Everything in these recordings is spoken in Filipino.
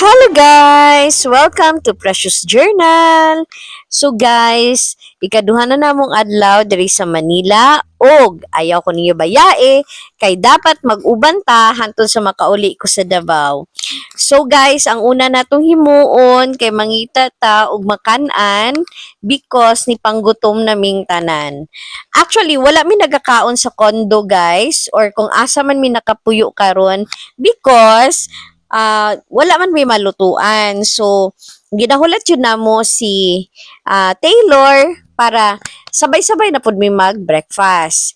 Hello guys! Welcome to Precious Journal. So guys, ikaduha na namong adlaw diri sa Manila og ayaw ko ninyo bayae kay dapat mag-uban ta hantod sa makauli ko sa Davao. So guys, ang una natong himuon kay mangita ta og makanan because ni panggutom naming tanan. Actually, wala mi nagakaon sa condo guys or kung asa man mi nakapuyo karon because wala man may malutuan. So, ginahulat yun na mo si Taylor para sabay-sabay na pud may mag-breakfast.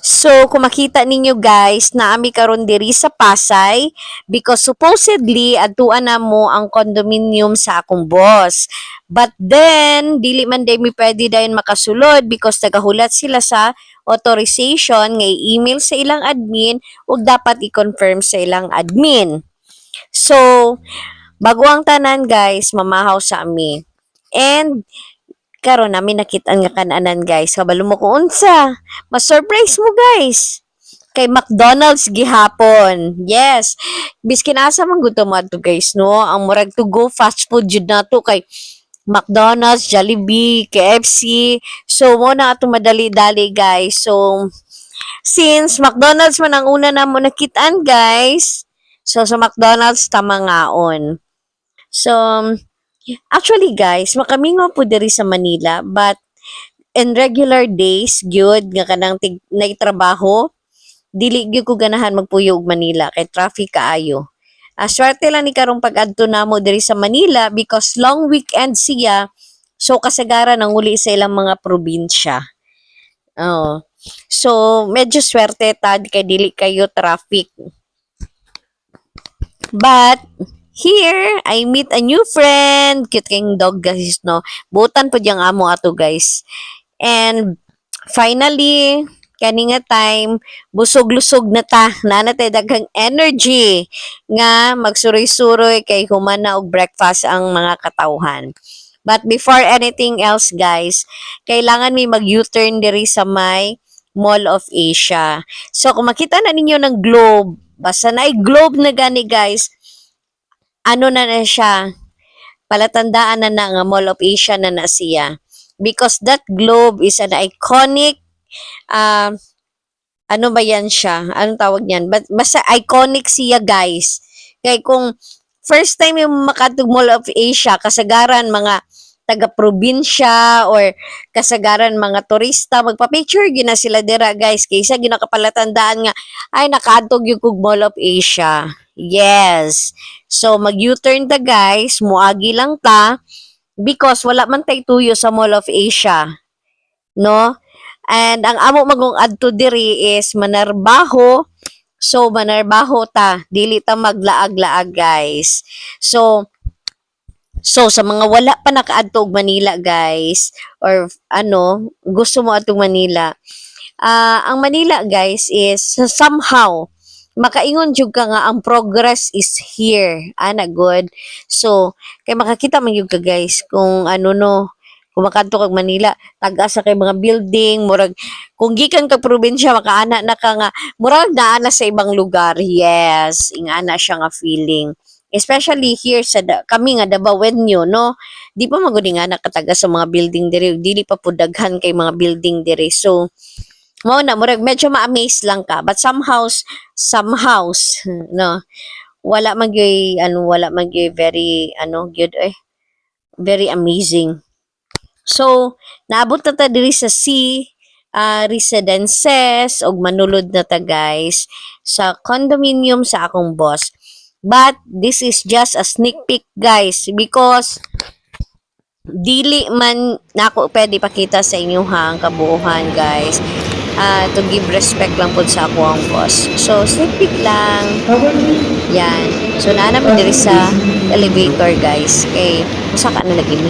So, kung makita ninyo guys, naami karon diri sa Pasay because supposedly adtuan na mo ang condominium sa akong boss. But then, dili man day mi pwede dayon makasulod because tagahulat sila sa authorization nga email sa ilang admin ug dapat i-confirm sa ilang admin. So, bago ang tanan guys, mamahaw sa ami. And karon namin nakita nga kananan guys. Kabalo mo ko unsa. Ma-surprise mo guys. Kay McDonald's gihapon. Yes. Biskin asa man gud mo adto guys no. Ang murag to go fast food jud nato kay McDonald's, Jollibee, KFC. So mo na ato madali-dali guys. So since McDonald's man ang una na mo nakitaan guys. So sa McDonald's tama ngaon. So actually guys, makamingaw po diri sa Manila but in regular days gyud nga kanang nagtrabaho dili gyud ko ganahan magpuyo og Manila kay traffic kaayo. Swerte lang ni karong pag-adto namo diri sa Manila because long weekend siya. So kasagaran ang uli sa ilang mga probinsya. Oh. So medyo swerte ta kay dili kayo traffic. But here, I meet a new friend. Cute kayong dog guys, no? Butan po diyang amo ato guys. And finally, kani nga time, busog-lusog na ta. Nanate daghang energy nga magsuroy-suroy kay humana og breakfast ang mga katawhan. But before anything else guys, kailangan may mag-U-turn diri sa may Mall of Asia. So kung makita na ninyo ng globe, basta na globe na gani guys, ano na siya, palatandaan na nga Mall of Asia na siya. Because that globe is an iconic, ano ba yan siya? Anong tawag niyan? Basta iconic siya guys. Kaya kung first time yung makatug Mall of Asia, kasagaran mga taga-probinsya or kasagaran mga turista, magpa-picture gina sila dira guys. Kaysa ginakapalatandaan nga, ay nakadtog yung kug Mall of Asia. Yes. So, mag-U-turn ta guys, muagi lang ta because wala man tay tuyo sa Mall of Asia. No? And ang amo magong adto diri is Manarbaho. So, Manarbaho ta. Dili ta maglaag-laag guys. So, sa mga wala pa nakaadto og Manila guys or ano, gusto mo adtong Manila. Ang Manila guys is somehow makaingon jud ka nga ang progress is here. Ana good. So kay makakita man jud ka guys kung ano no, kung makadto kag Manila, tag-asa kay mga building, murag kung gikan kag probinsya makaana na ka nga murag naana sa ibang lugar. Yes, ingana siya nga feeling. Especially here sa kami nga Davaoenyo no, di pa magudi nga nakataga sa mga building diri, dili pa pud daghan kay mga building diri. So mo na murag medyo ma-amaze lang ka but somehow no, wala magyay very good very amazing. So naabot na ta diri sa residences og manulod na ta guys sa condominium sa akong boss. But this is just a sneak peek guys because dili man nako pwede pakita sa inyo ang kabuuhan guys. To give respect lang po sa ako ang boss. So sneak peek lang. Yan. So naanamin diri sa elevator guys. Kay usa ka na lagi ni.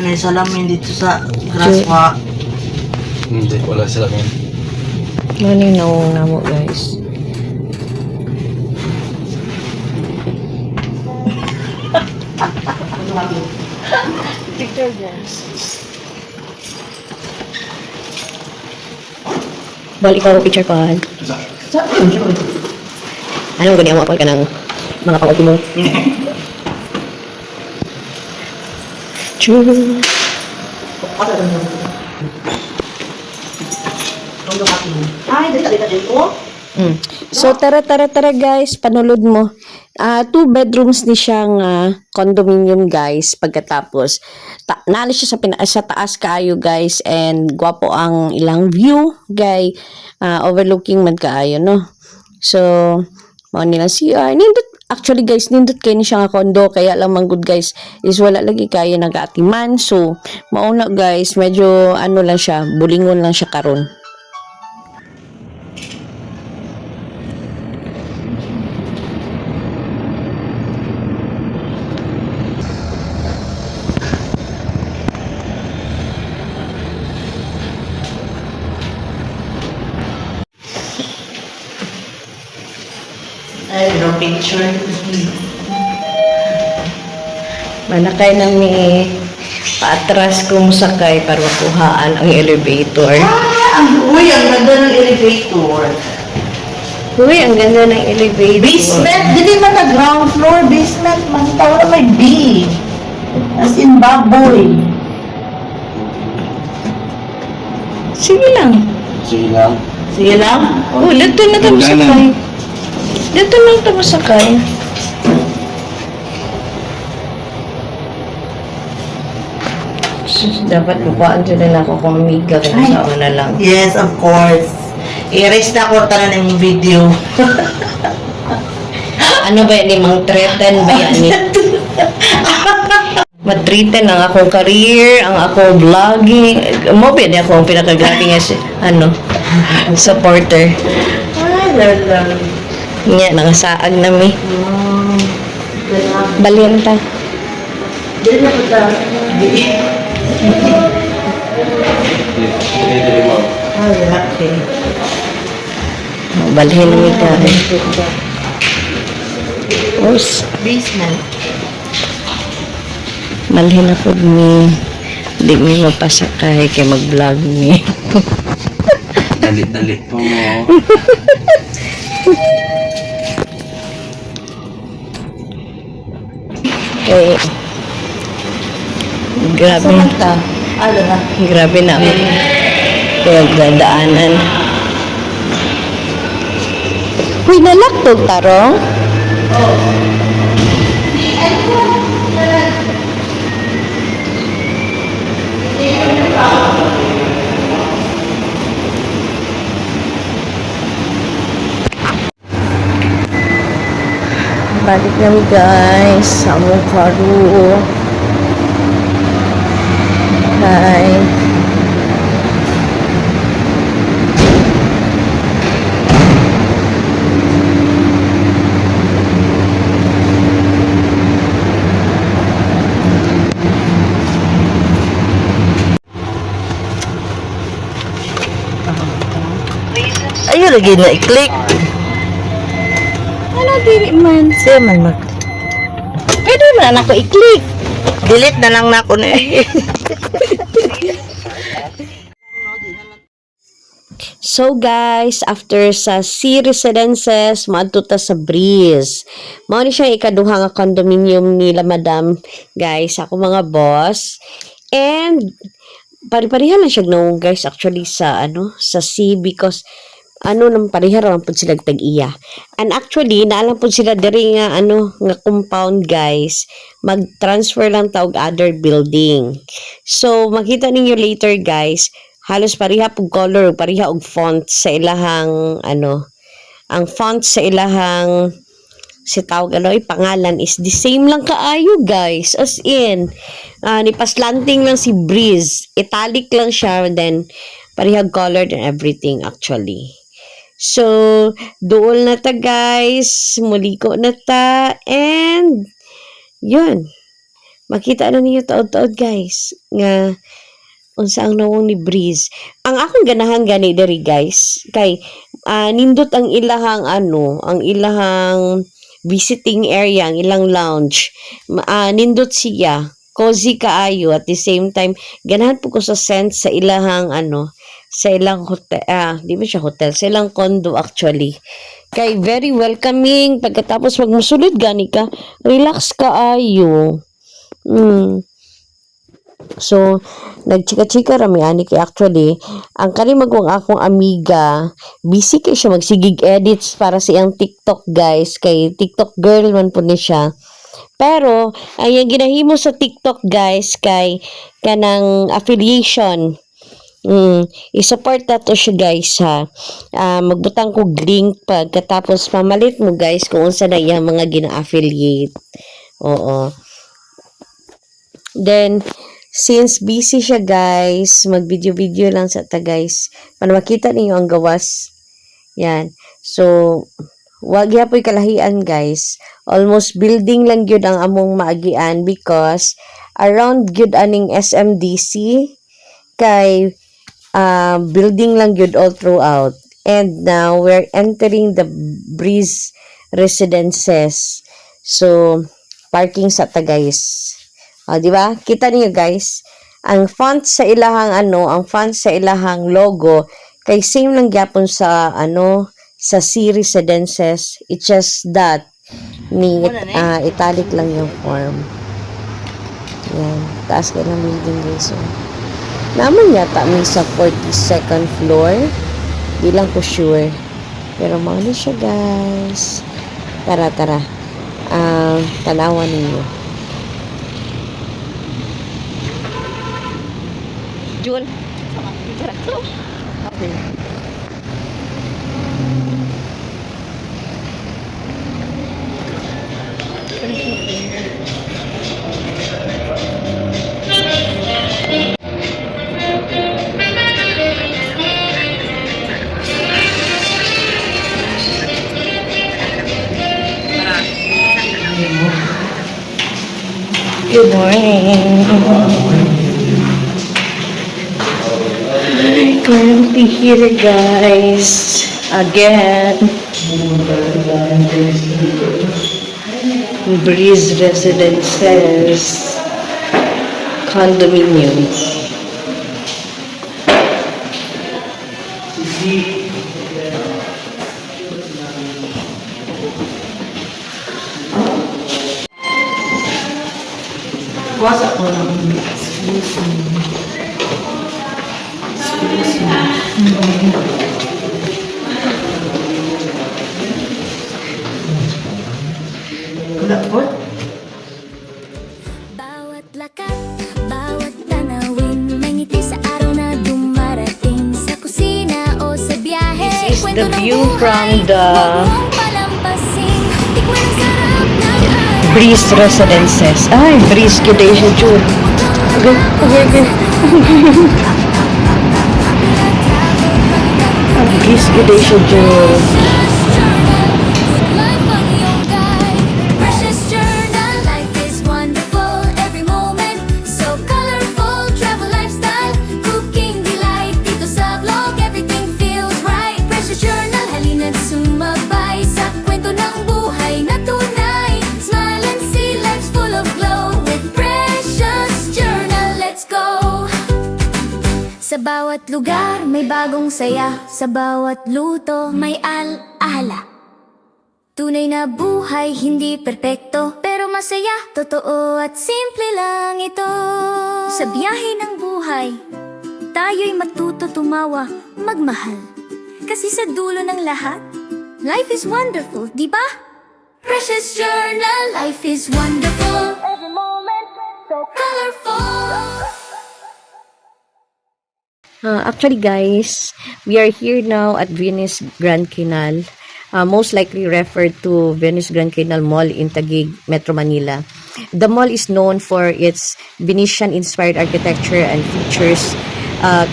May salamin dito sa Graswa. Hindi, wala salamin. Maninong na mo guys. Picture guys. Balik ko picture ko. Ano mo ganyan mo ako ka ng mga pang-ultimo? Ay, dali ko. So, tara guys, panulod mo. 2 bedrooms ni siyang condominium guys. Pagkatapos, nalo siya sa taas kaayo guys. And gwapo ang ilang view guys. Overlooking man kaayo, no? So, mao nilang CR. Actually guys, nindot kayo ni siya nga condo. Kaya lang man good guys, is wala lagi kaya nag-atiman. So, mauna guys, medyo ano lang siya, bulingon lang siya karon. Ay, no picture. Manakay na mi paatras kung sakay para makuhaan ang elevator. Uy, ang ganda ng elevator. Uy, ang ganda ng elevator. Basement, hindi man na ground floor, basement man. Tawag may B. As in baboy. Sige lang. Sige lang. Sige lang. Oh, dito na tayo sakay. Dito na tayo sakay. Sus, dapat lukuan sila na ako kung amiga kung sama na lang. Yes, of course. I-erase na ko tanan ng video. Ano ba yan? Mang threaten ba yan? Matriten ang akong career, ang akong vlogging. Mo ba yan akong pinaka-vlogging as supporter. Ay, lala. Nga, nangasaag na mi. Balian ta. Dili na po ta. Ay, okay. Balhin na mi ka. Os, Basement. balhin na po mi. Di mi mapasakay kay mag-vlog mi. Dali po mo. Eh, grabe. Samanta. Ano na? Grabe na ako. Pinagdadaanan. Uy, nalaktog tarong? Balik kami guys sa among karo. Hi. Ayun lagi na i-click. Ano dili man? Siya man mag... Pwede man ako i-click. Delete na lang na ako na So guys, after sa C Residences, maadto ta sa Breeze. Mao ni siya ikaduha nga condominium nila madam, guys, ako mga boss. And pari-parihan lang siya no guys actually sa sa C because nang parihar lang pud sila tag-iya. And actually, naalam pud sila diri nga nga compound guys, mag-transfer lang ta og other building. So makita ninyo later guys, halos pariha pug color, pariha og font sa ilahang ang font sa ilahang si tawag pangalan is the same lang kaayo guys, as in nipaslanting lang si Breeze, italic lang siya, then pariha colored and everything actually. So dool na ta guys, muliko na ta, and yun, makita na ninyo taod-taod guys nga unsa ang nawong ni Breeze. Ang akong ganahan gani diri guys kay nindot ang ilahang ang ilahang visiting area, ang ilang lounge. Nindot siya, cozy kaayo, at the same time ganahan po ko sa sense sa ilahang sa ilang hotel, di ba siya hotel, sa ilang condo actually. Kay very welcoming, pagkatapos wag mosulod gani ka, relax kaayo. So, nagchika-chika rami ani kay actually, ang kani magwang akong amiga, busy kay siya magsigig edits para sa iyang TikTok guys, kay TikTok girl man po ni siya. Pero, ang yung ginahimo sa TikTok guys, kay kanang affiliation. I-support na to siya guys ha. Magbutang ko link pagkatapos pamalit mo guys kung unsa na iyang mga gina-affiliate. Oo. Then, since busy siya guys, mag-video-video lang sa ta guys. Para makita ninyo ang gawas. Yan. So, wag yapoy kalahian guys. Almost building lang gyud ang among maagian because around gyud aning SMDC kay building lang gyud all throughout. And now we're entering the Breeze Residences. So, parking sa ta guys. Di ba? Kita niyo guys, ang font sa ilahang ang font sa ilahang logo kay same lang gyapon sa sa C Residences. It's just that ni italic lang yung form. Yan, taas ka ng building guys. So, naman yata may sa 42nd floor. Di lang ko sure. Pero mauna siya guys. Tara. Tanawan ninyo. Jun. Okay. Good morning. Currently here guys. Again. Breeze Residences Condominium. Wasak mo lang. Excuse me. Wala po? Bawat lakad, bawat tanawin, may ngiti sa araw na dumarating. Sa kusina o sa biyahe, This is kwento the ng view buhay, from the huwag mong palampasin. Tikman ang sarap ng araw. Breeze Residences. Ay, Breeze Gudation June. Okay. Breeze Gudation June. Life ang iyong guide. Precious journal, life is wonderful. Every moment so colorful. Travel lifestyle, cooking delight. Dito sa vlog, everything feels right. Precious journal, halina't sumabay sa kwento ng buhay na tunay. Smile and see life's full of glow. With Precious Journal, let's go. Sa bawat lugar may bagong saya. Sa bawat luto may al-ala. Tunay na buhay, hindi perpekto, pero masaya, totoo at simple lang ito. Sa biyahe ng buhay, tayo'y matuto tumawa, magmahal. Kasi sa dulo ng lahat, life is wonderful, di ba? Precious Journal, life is wonderful. Every moment so colorful. Actually guys, we are here now at Venice Grand Canal. Most likely referred to Venice Grand Canal Mall in Taguig, Metro Manila. The mall is known for its Venetian-inspired architecture and features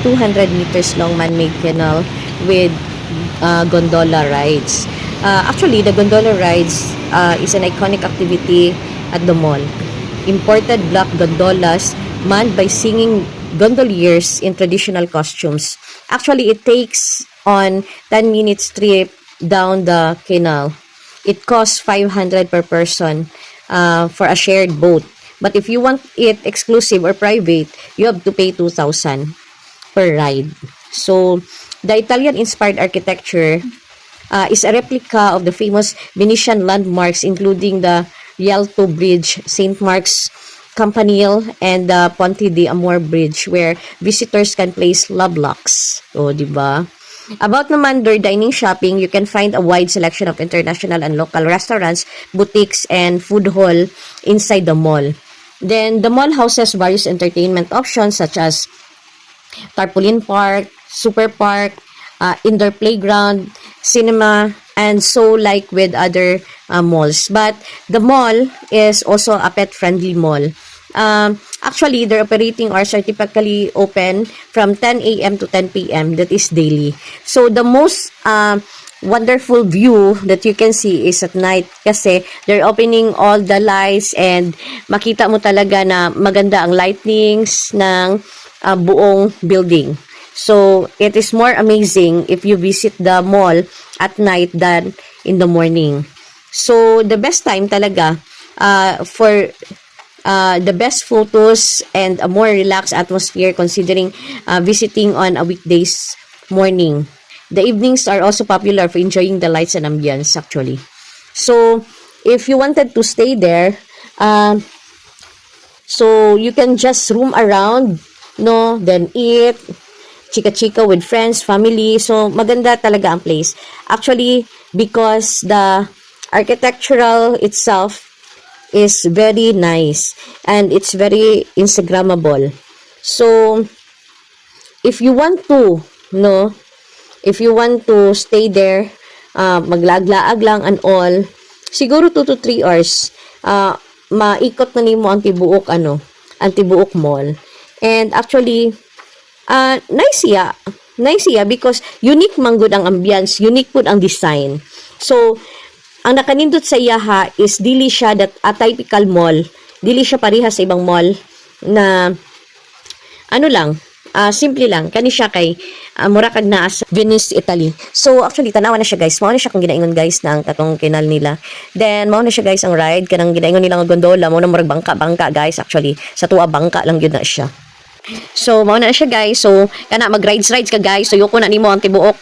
200 meters long man-made canal with gondola rides. Actually, the gondola rides is an iconic activity at the mall. Imported black gondolas manned by singing gondoliers in traditional costumes. Actually, it takes on 10 minutes trip down the canal. It costs 500 per person for a shared boat. But if you want it exclusive or private, you have to pay 2,000 per ride. So, the Italian-inspired architecture is a replica of the famous Venetian landmarks including the Rialto Bridge, St. Mark's Campanile and the Ponte de Amor Bridge where visitors can place love locks. O, di ba? About naman their dining shopping, you can find a wide selection of international and local restaurants, boutiques, and food hall inside the mall. Then, the mall houses various entertainment options such as Tarpaulin Park, Super Park, indoor playground, cinema, and so like with other malls. But the mall is also a pet-friendly mall. Actually, their operating hours are typically open from 10 a.m. to 10 p.m. That is daily. So, the most wonderful view that you can see is at night kasi they're opening all the lights and makita mo talaga na maganda ang lightnings ng buong building. So, it is more amazing if you visit the mall at night than in the morning. So, the best time talaga for the best photos and a more relaxed atmosphere considering visiting on a weekdays morning. The evenings are also popular for enjoying the lights and ambience actually. So, if you wanted to stay there, so you can just roam around, no, then eat, chika-chika with friends, family. So, maganda talaga ang place. Actually, because the architectural itself is very nice and it's very Instagrammable. So, if you want to, no, if you want to stay there, maglaag-laag lang and all, siguro 2 to 3 hours, maikot na nimo ang tibuok, ang tibuok mall. And actually, nice siya because unique man gud ang ambience, unique pud ang design. So, ang nakanindot sa iyaha is dili siya that a typical mall. Dili siya parehas sa ibang mall na simple lang. Kani siya kay mura kag naa sa Venice, Italy. So actually tanawa na siya guys. Mao na siya kung ginaingon guys ng katong kinal nila. Then mao na siya guys ang ride kanang ginaingon nila nga gondola, mao na murag bangka guys actually. Sa tuwa bangka lang gyud na siya. So, mao na siya guys. So, kana mag-rides ka guys. So, yuko na nimo ang tibuok,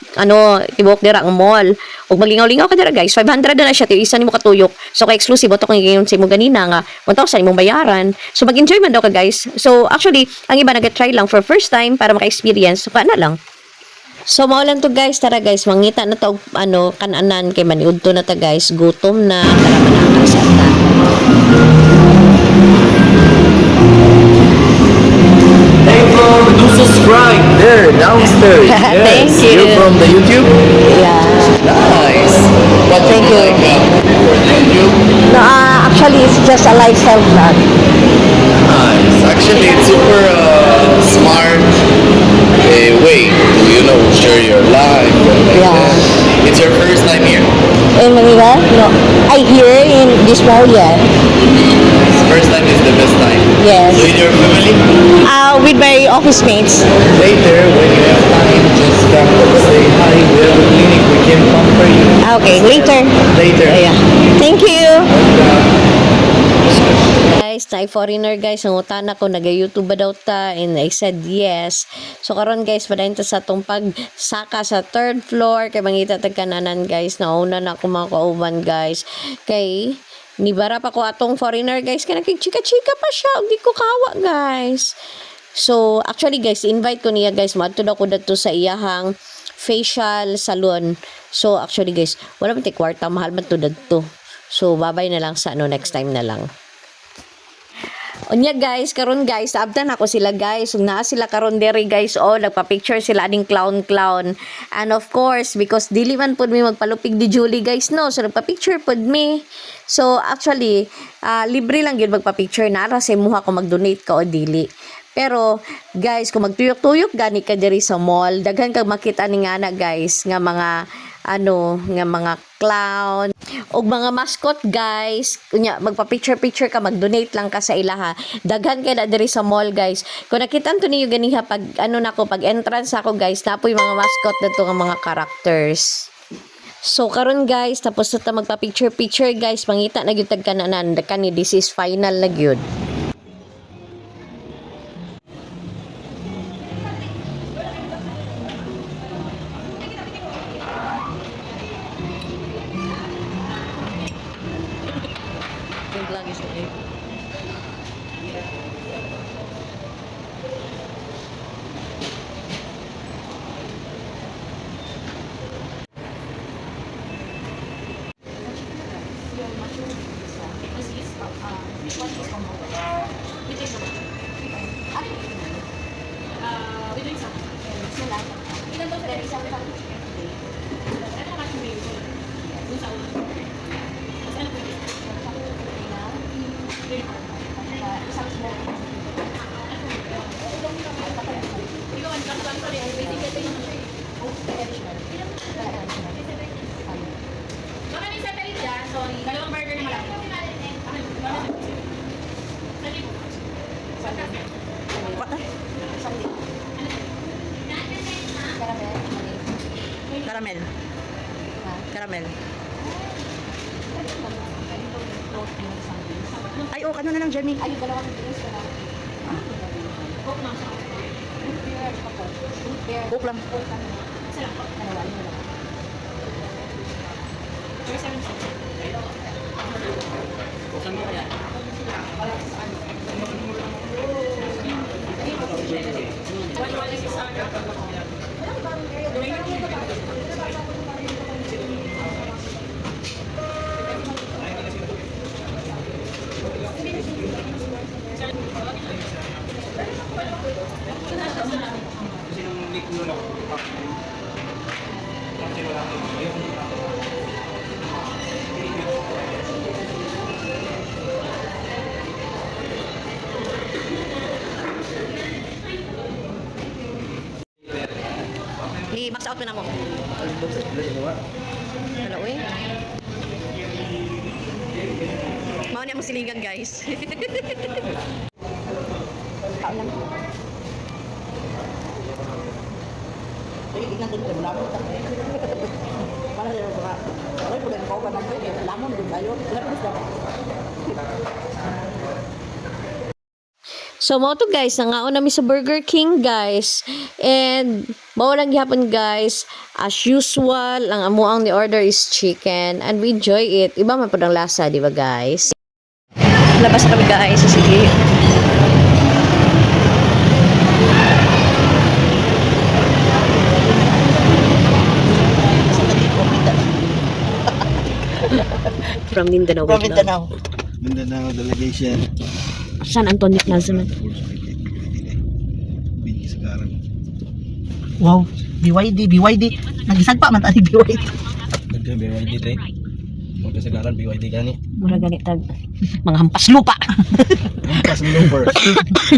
tibuok dira ang mall. Ug maglingaw-lingaw ka dira guys. 500 na siya, isa nimo katuyok. So, kay exclusive ato kung ngayon sa imo ganina nga 1,000 imong bayaran. So, mag-enjoy man daw ka guys. So, actually, ang iba nag-try lang for first time para maka-experience. So, kana lang. So, mao lang to guys. Tara guys, mangita na to kananan kay maniudto na ta guys. Gutom na, tara manangang sa ta. Do subscribe there downstairs. Thank you. You're from the YouTube? Yeah. Nice. What Thank do you. like for the YouTube? No, actually, it's just a lifestyle vlog. Nice. Actually, it's super smart way to share your life and like Yeah. that. It's your first time here. In Manila? No. I hear in this mall, yeah. First time is the best time. Yes. So in your family, With my office mates. later when you have time, just come and say hi. We have a clinic. We can pamper you. Okay, later. Later. Yeah. Thank you. Guys, tayo foreigner guys, ang utan ako, nag-YouTube ba daw ta? And I said yes. So karon guys, padayon ta sa tong pagsaka sa third floor kay mangita tag kananan guys. Nauna na ako mga kauban guys. Kay nibara pa ko atong foreigner guys, kaya nagchika-chika pa siya. Di ko kawa guys. So actually guys, invite ko niya guys, maadto daw ko dito sa iyahang facial salon. So actually guys, wala man tay kwarta, mahal man to dito. So babay na lang sa next time na lang. Unya guys, karon guys, abtan ako sila guys. Ug naa sila karon dere guys. Nagpa-picture sila aning clown. And of course, because dili man pud mi magpalupig di Julie guys, no. So nagpa-picture pud mi. So actually, libre lang gyud magpa-picture na ra sa imuha kung mag-donate ka o dili. Pero guys, kung magtuyok-tuyok gani ka diri sa mall, daghan kag makita ni nga guys nga mga mga clown o mga mascot guys. Kunya magpa-picture ka, mag-donate lang ka sa ilaha. Daghan kay na diri sa mall guys. Kung nakitaan to niyo ganiha pag pag entrance ako guys, napoy mga mascot dito nga mga characters. So karon guys, tapos na ta magpa-picture guys, mangita na gyud tag kananan, kani this is final na gyud. Yung vlog is okay. Baka may separate dyan, sorry. Dalawang burger na malaki. Caramel. Caramel. Ay, oh, ano na lang, Jenny? Ay, dalawang drinks ka lang. Coke lang. I-max out mo na mo. Wala, uy. Mao niya mong silingan, guys. So, mo to guys, nangaon namin sa Burger King guys. And, mao lang gihapon guys, as usual, ang amuang ni order is chicken. And we enjoy it. Iba man po ang lasa, di ba guys? Labas na kami, guys. Sige. From Mindanao. From Mindanao. Mindanao delegation. San Antonio Plaza man. Bigis sekarang. Wow. BYD. Nagisag pa man tani BYD. Nagka BYD teh. Udah sekarang BYD kan nih. Mura ganit tag. Mga hampas lupa. Pas number.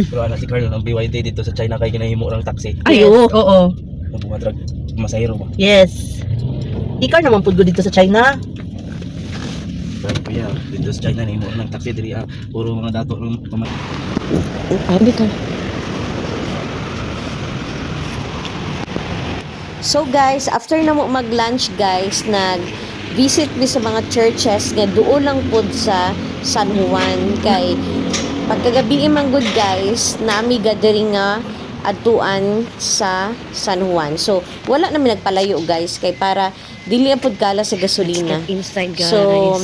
Pero anak si Carl ng BYD dito sa China kay ginahimo orang taxi. Ayo. Oo. Nabuhat drag masahiro ba. Yes. Ikaw naman pud dito sa China. Kaya dito sa China nahimo ng taxi diri puro mga dato ng Abi ka. So guys, after na mo mag-lunch guys, nag-visit mi sa mga churches nga duol lang pod sa San Juan kay pagkagabi man good guys, nami gathering nga atuan sa San Juan. So wala namin nagpalayo guys kay para dili pod kala sa gasolina. Inside, guys. So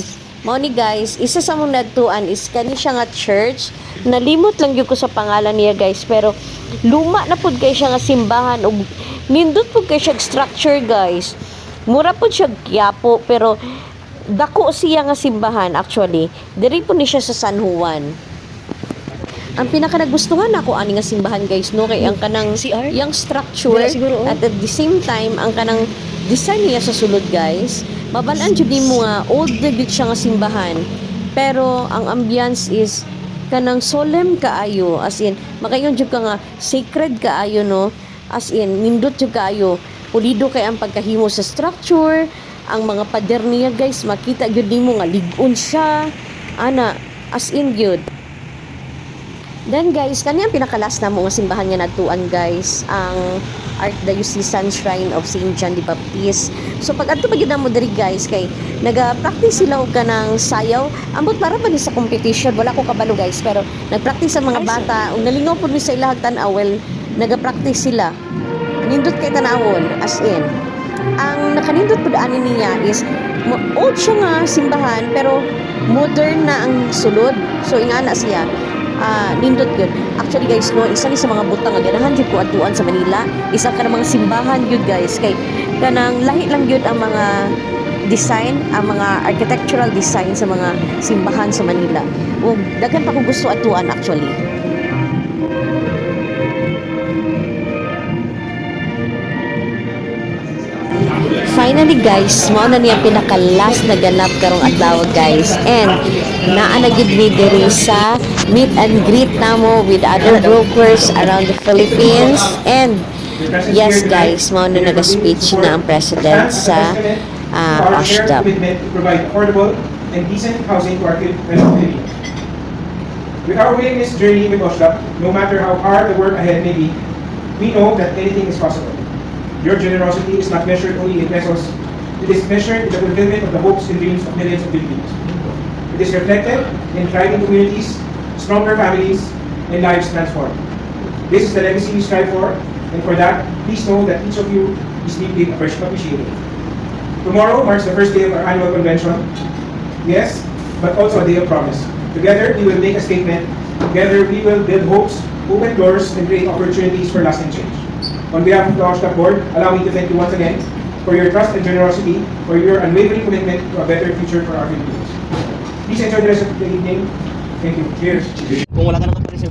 mao ni guys, isa sa mong natuan is kani siya nga church. Nalimot lang gyud ko sa pangalan niya guys, pero luma na pud kay siya nga simbahan ug nindot pud kay siya structure guys. Mura pud siya Quiapo pero dako siya nga simbahan actually. Diri pud ni siya sa San Juan. Ang pinaka nagustuhan ako ani nga simbahan guys no kay ang kanang CR? yang structure Wala siguro, oh. at the same time ang kanang design niya sa sulod guys. Mabalaan jud mo nga old na gyud siya nga simbahan. Pero ang ambience is kanang solemn kaayo as in makayon jud ka nga sacred kaayo no as in nindot jud kaayo pulido kay ang pagkahimo sa structure ang mga pader niya guys makita gyud nimo nga lig-on siya ana as in gyud. Then guys, kani ang pinakalas na mo nga simbahan nga natuan guys, ang Archdiocesan Shrine of St. John the Baptist. So pag adto pagid mo diri guys kay naga-practice sila og kanang sayaw. Ambot para pa ni sa competition, wala ko kabalo guys, pero nag-practice ang mga bata ug nalingaw pud ni sa ilahag tan-aw well, naga-practice sila. Nindot kay tanawon as in. Ang nakanindot pud ani niya is old siya nga simbahan pero modern na ang sulod. So ingana siya. Nindot yun. Actually guys, no, isa ni sa mga butang nga ganahan jud ko adtuan sa Manila. Isa ka ng mga simbahan yun guys. Kay kanang lahi lang yun ang mga design, ang mga architectural design sa mga simbahan sa Manila. Ug daghan pa ko gusto adtuan actually. ni guys, mao na niya pinaka-last na ganap karong adlaw guys. And naa na gid mi diri sa meet and greet namo with other brokers around the Philippines. And yes guys, mao na naga-speech na ang president sa Our ASHDAP. commitment to provide affordable and decent housing to our fellow Filipinos. With our willingness journey with ASHDAP, no matter how hard the work ahead may be, we know that anything is possible. Your generosity is not measured only in pesos. It is measured in the fulfillment of the hopes and dreams of millions of Filipinos. It is reflected in thriving communities, stronger families, and lives transformed. This is the legacy we strive for, and for that, please know that each of you is deeply appreciated. Tomorrow marks the first day of our annual convention. Yes, but also a day of promise. Together, we will make a statement. Together, we will build hopes, open doors, and create opportunities for lasting change. On behalf of the ASHDAP Board, allow me to thank you once again for your trust and generosity, for your unwavering commitment to a better future for our Filipinos. Please enjoy the rest of the evening. Thank you. Cheers. Kung wala ka nang comparison,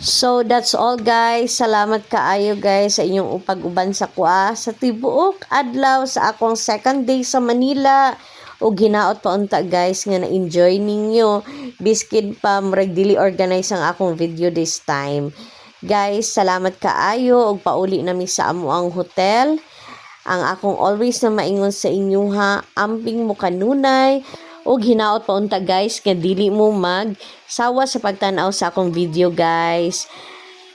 So that's all guys. Salamat kaayo guys sa inyong upag-uban sa kuha sa tibuok adlaw sa akong second day sa Manila. O ginaot pa unta guys nga na-enjoy ninyo. Biscuit pa murag dili organize ang akong video this time. Guys, salamat kaayo og pauli nami sa amo ang hotel. Ang akong always na maingon sa inyo ha, amping mo kanunay. O hinaot pa unta guys nga dili mo mag sawa sa pagtanaw sa akong video guys.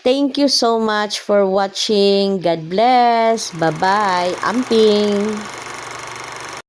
Thank you so much for watching. God bless. Bye-bye. Amping.